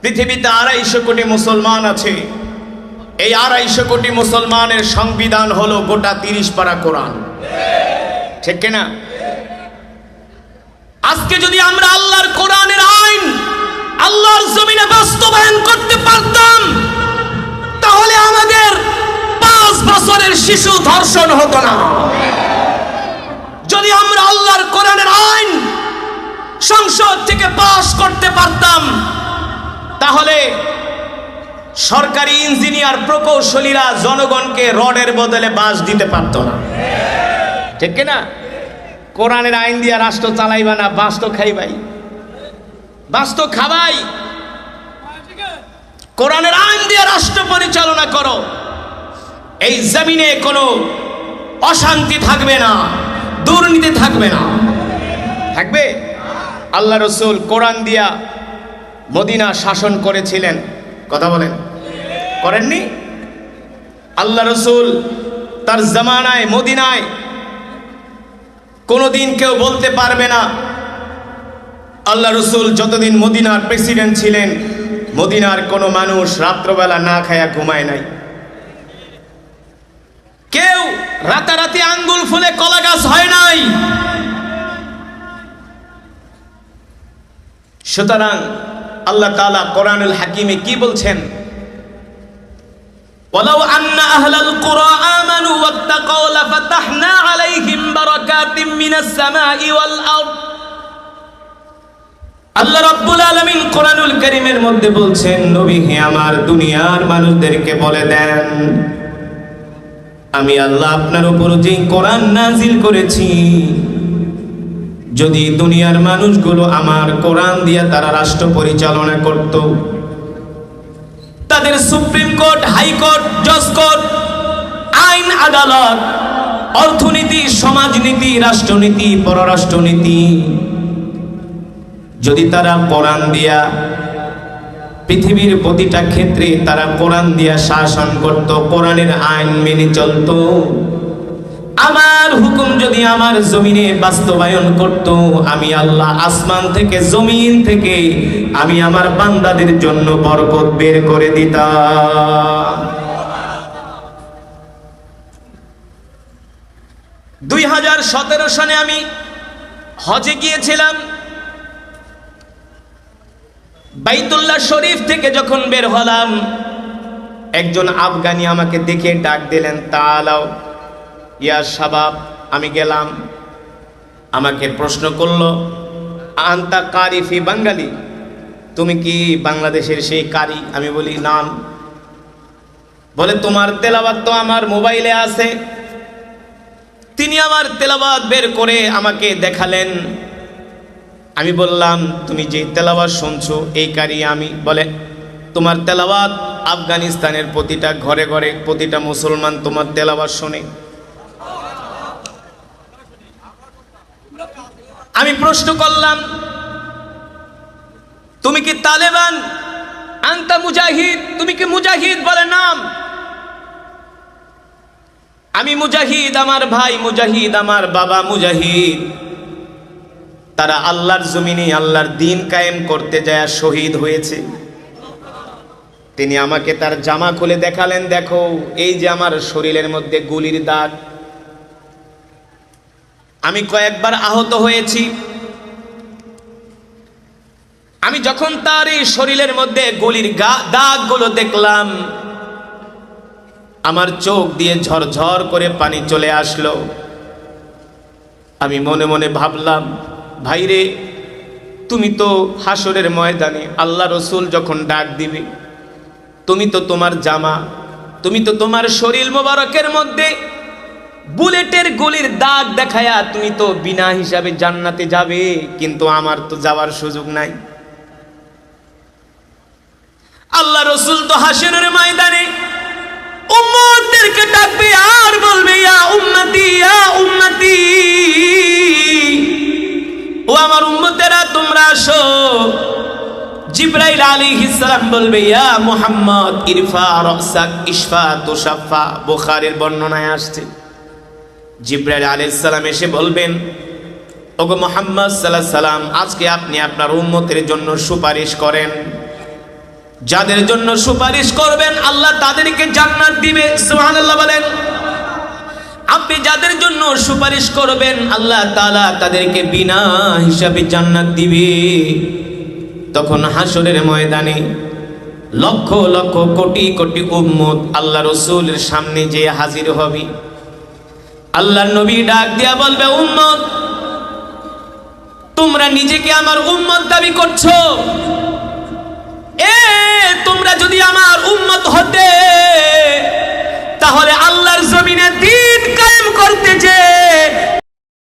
পৃথিবীতে 250 কোটি মুসলমান আছে। এই 250 কোটি মুসলমানের সংবিধান হলো গোটা 30 পারা কোরআন, ঠিক কিনা? আজকে যদি আমরা আল্লাহর কোরআনের আইন আল্লাহর জমিনে বাস্তবায়ন করতে পারতাম, তাহলে আমাদের 5 বছরের শিশু ধর্ষণ হতো না। যদি আমরা আল্লাহর কোরআনের আইন সংসদ থেকে পাস করতে পারতাম, তাহলে সরকারি ইঞ্জিনিয়ার প্রকৌশলীরা জনগণকে রডের বদলে বাঁশ দিতে পারতো না, ঠিক কিনা? কোরআনের আইন দিয়া রাষ্ট্র চালাইবা না, বাঁশ তো খাইবাই, বাঁশ তো খাবাই। কোরআনের আইন দিয়ে রাষ্ট্র পরিচালনা করো, এই জমিনে কোনো অশান্তি থাকবে না, দুর্নীতি থাকবে না। থাকবে? আল্লাহ রসুল কোরআন দিয়া মদিনা শাসন করেছিলেন, কথা বলেন, করেননি? আল্লাহ রসুল তার জামানায় মদিনায় কোনোদিন কেউ বলতে পারবে না, আল্লাহ রসুল যতদিন মদিনার প্রেসিডেন্ট ছিলেন, মদিনার কোনো মানুষ রাত্রবেলা না খায়া ঘুমায় নাই। কেউ রাতারাতি আঙ্গুল ফুলে কলা গাছ হয় নাই। সুতরাং আল্লাহ তাআলা কোরআনুল হাকিমে কি বলছেন? ওয়ালাউ আন্না আহলাল কুরা আমানু ওয়াত্তাকাউ লাফাতাহনা আলাইহিম বারাকাতিম মিনাস সামাই ওয়াল আরদ। আল্লাহ রাব্বুল আলামিন কোরআনুল কারীমের মধ্যে বলছেন, নবী হে আমার দুনিয়ার মানুষদেরকে বলে দেন, আমি আল্লাহ আপনার উপর যে কোরআন নাজিল করেছি, যদি দুনিয়ার মানুষগুলো আমার কোরআন দিয়ে তারা রাষ্ট্র পরিচালনা করত, তাদের সুপ্রিম কোর্ট, হাইকোর্ট, জজ কোর্ট, আইন আদালত, অর্থনীতি, সমাজনীতি, রাষ্ট্রনীতি, পররাষ্ট্রনীতি, যদি তারা কোরআন দিয়া পৃথিবীর প্রতিটা ক্ষেত্রে তারা কোরআন দিয়া শাসন করত, কোরআনের আইন মেনে চলত, আমার হুকুম যদি আমার জমিনে বাস্তবায়ন করত, আমি আল্লাহ আসমান থেকে জমিন থেকে আমি আমার বান্দাদের জন্য বরকত বের করে দিতাম। 2017 সনে আমি হজে গিয়েছিলাম। বাইতুল্লাহ শরীফ থেকে যখন বের হলাম, একজন আফগানি আমাকে দেখে ডাক দিলেন, তাআলাও ইয়া শাবাব। আমি গেলাম, আমাকে প্রশ্ন করলো, আনতা কারি ফি বাঙালি, তুমি কি বাংলাদেশের সেই কারি? আমি বলি নাম। বলে তোমার তেলাওয়াত তো আমার মোবাইলে আছে। তিনি আমার তেলাওয়াত বের করে আমাকে দেখালেন। আমি বললাম, তুমি যে তেলাওয়াত শুনছো এই কারি আমি। বলে তোমার তেলাওয়াত আফগানিস্তানের প্রতিটা ঘরে ঘরে প্রতিটা মুসলমান তোমার তেলাওয়াত শোনে। আমি প্রশ্ন করলাম, তুমি কি তালেবান? আনতা মুজাহিদ, তুমি কি মুজাহিদ? বলে নাম। আমি মুজাহিদ, আমার ভাই মুজাহিদ, আমার বাবা মুজাহিদ। তারা আল্লাহর জমিনে আল্লাহর দ্বীন কায়েম করতে যায় শহীদ হয়েছে। তিনি আমাকে তার জামা খুলে দেখালেন, দেখো এই যে আমার শরীরের মধ্যে গুলির দাগ, আমি কয়েকবার আহত হয়েছি। আমি যখন তার এই শরীরের মধ্যে গুলির দাগগুলো দেখলাম, আমার চোখ দিয়ে ঝরঝর করে পানি চলে আসলো। আমি মনে মনে ভাবলাম, ভাইরে, তুমি তো হাসরের ময়দানে আল্লাহ রসুল যখন ডাক দিবে, তুমি তো তোমার জামা, তুমি তো তোমার শরীর মোবারকের মধ্যে বুলেটের গুলির দাগ দেখায়া তুমি তো বিনা হিসাবে জান্নাতে যাবে, কিন্তু আমার তো যাওয়ার সুযোগ নাই। আল্লাহ রসুল তো হাসরের ময়দানে উম্মতদেরকে ডাকবে আর বলবে, ইয়া উম্মতি, ইয়া উম্মতি, ও আমার উম্মতেরা তোমরা আসো। জিবরাইল আলাইহিস সালাম বলবে, ইয়া মুহাম্মদ ইরফা রাসাক ইশফা তুশাফা। বুখারীর বর্ণনায় আসছে, জিবরাইল আলাইহিস সালাম এসে বলবেন, ওগো মুহাম্মদ সাল্লাল্লাহু আলাইহি সাল্লাম, আজকে আপনি আপনার উম্মতের জন্য সুপারিশ করেন। যাদের জন্য সুপারিশ করবেন আল্লাহ তাদেরকে জান্নাত দিবে। সুবহানাল্লাহ বলেন। আপনি যাদের জন্য সুপারিশ করবেন আল্লাহ তাআলা তাদেরকে বিনা হিসাবে জান্নাত দিবে। তখন হাসরের ময়দানে লক্ষ লক্ষ কোটি কোটি উম্মত আল্লাহ রাসূলের সামনে যে হাজির হবে। আল্লাহর নবী ডাক দিয়া বলবে, উম্মত, তোমরা নিজেকে আমার উম্মত দাবি করছো। তোমরা যদি আমার উম্মত হতে